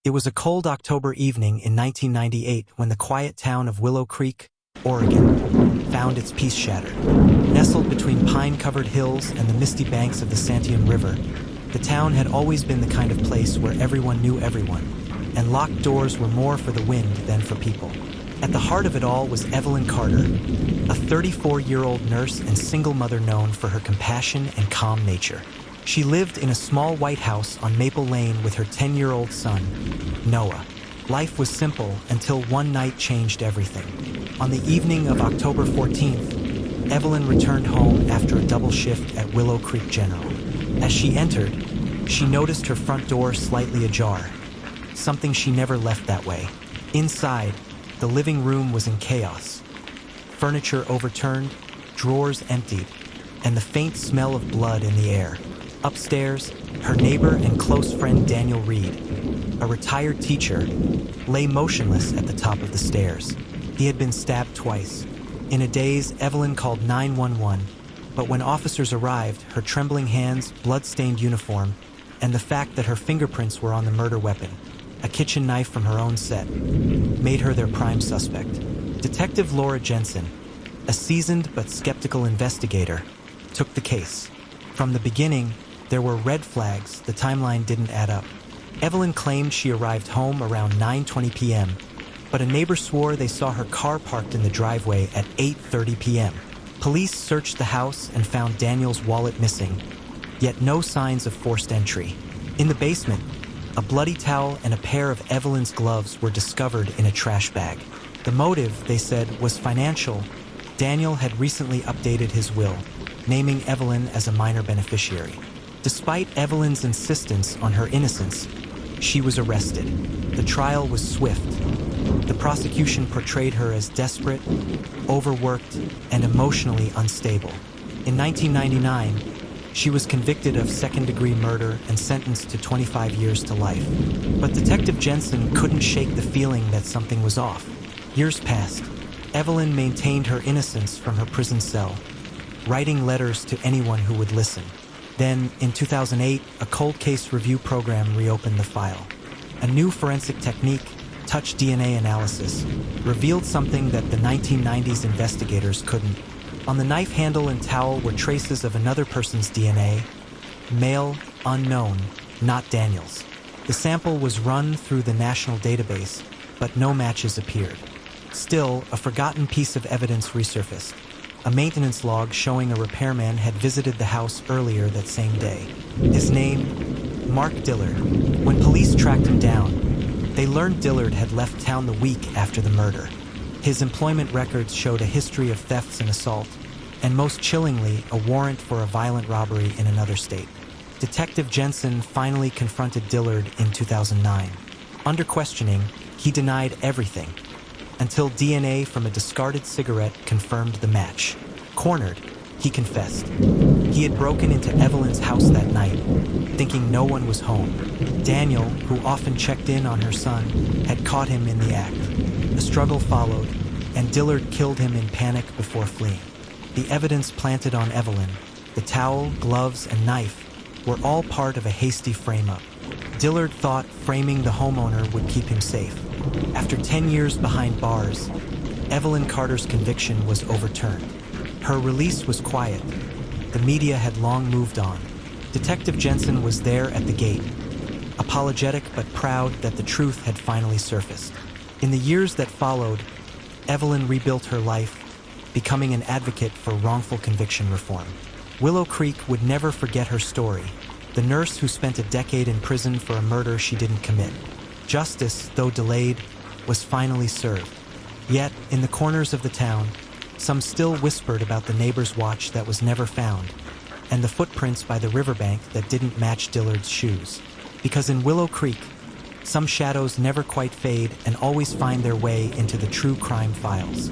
It was a cold October evening in 1998 when the quiet town of Willow Creek, Oregon, found its peace shattered. Nestled between pine-covered hills and the misty banks of the Santiam River, the town had always been the kind of place where everyone knew everyone, and locked doors were more for the wind than for people. At the heart of it all was Evelyn Carter, a 34-year-old nurse and single mother known for her compassion and calm nature. She lived in a small white house on Maple Lane with her 10-year-old son, Noah. Life was simple until one night changed everything. On the evening of October 14th, Evelyn returned home after a double shift at Willow Creek General. As she entered, she noticed her front door slightly ajar, something she never left that way. Inside, the living room was in chaos. Furniture overturned, drawers emptied, and the faint smell of blood in the air. Upstairs, her neighbor and close friend Daniel Reed, a retired teacher, lay motionless at the top of the stairs. He had been stabbed twice. In a daze, Evelyn called 911, but when officers arrived, her trembling hands, blood-stained uniform, and the fact that her fingerprints were on the murder weapon, a kitchen knife from her own set, made her their prime suspect. Detective Laura Jensen, a seasoned but skeptical investigator, took the case. From the beginning, there were red flags. The timeline didn't add up. Evelyn claimed she arrived home around 9:20 p.m., but a neighbor swore they saw her car parked in the driveway at 8:30 p.m. Police searched the house and found Daniel's wallet missing, yet no signs of forced entry. In the basement, a bloody towel and a pair of Evelyn's gloves were discovered in a trash bag. The motive, they said, was financial. Daniel had recently updated his will, naming Evelyn as a minor beneficiary. Despite Evelyn's insistence on her innocence, she was arrested. The trial was swift. The prosecution portrayed her as desperate, overworked, and emotionally unstable. In 1999, she was convicted of second-degree murder and sentenced to 25 years to life. But Detective Jensen couldn't shake the feeling that something was off. Years passed. Evelyn maintained her innocence from her prison cell, writing letters to anyone who would listen. Then, in 2008, a cold case review program reopened the file. A new forensic technique, touch DNA analysis, revealed something that the 1990s investigators couldn't. On the knife handle and towel were traces of another person's DNA, male, unknown, not Daniel's. The sample was run through the national database, but no matches appeared. Still, a forgotten piece of evidence resurfaced. A maintenance log showing a repairman had visited the house earlier that same day. His name, Mark Dillard. When police tracked him down, they learned Dillard had left town the week after the murder. His employment records showed a history of thefts and assault, and most chillingly, a warrant for a violent robbery in another state. Detective Jensen finally confronted Dillard in 2009. Under questioning, he denied everything, until DNA from a discarded cigarette confirmed the match. Cornered, he confessed. He had broken into Evelyn's house that night, thinking no one was home. Daniel, who often checked in on her son, had caught him in the act. A struggle followed, and Dillard killed him in panic before fleeing. The evidence planted on Evelyn, the towel, gloves, and knife, were all part of a hasty frame-up. Dillard thought framing the homeowner would keep him safe. After 10 years behind bars, Evelyn Carter's conviction was overturned. Her release was quiet. The media had long moved on. Detective Jensen was there at the gate, apologetic but proud that the truth had finally surfaced. In the years that followed, Evelyn rebuilt her life, becoming an advocate for wrongful conviction reform. Willow Creek would never forget her story, the nurse who spent a decade in prison for a murder she didn't commit. Justice, though delayed, was finally served. Yet, in the corners of the town, some still whispered about the neighbor's watch that was never found, and the footprints by the riverbank that didn't match Dillard's shoes. Because in Willow Creek, some shadows never quite fade and always find their way into the true crime files.